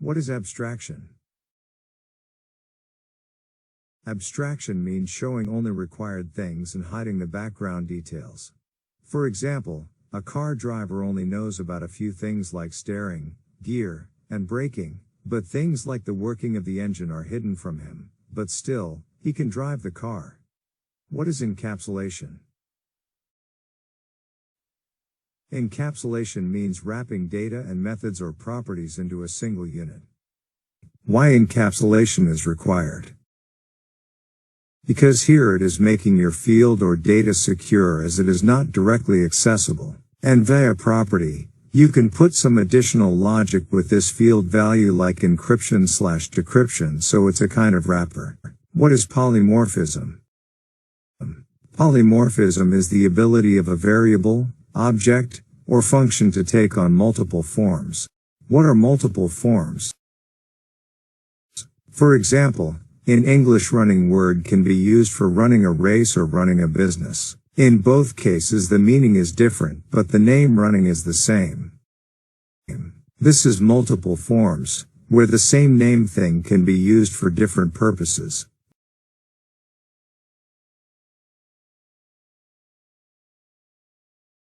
What is abstraction? Abstraction means showing only required things and hiding the background details. For example, a car driver only knows about a few things like steering, gear, and braking, but things like the working of the engine are hidden from him, but still, he can drive the car. What is encapsulation? Encapsulation means wrapping data and methods or properties into a single unit. Why encapsulation is required? Because here it is making your field or data secure as it is not directly accessible, and via property, you can put some additional logic with this field value like encryption/decryption, so it's a kind of wrapper. What is polymorphism? Polymorphism is the ability of a variable, object, or function to take on multiple forms. What are multiple forms? For example, in English, running word can be used for running a race or running a business. In both cases the meaning is different, but the name running is the same. This is multiple forms, where the same name thing can be used for different purposes.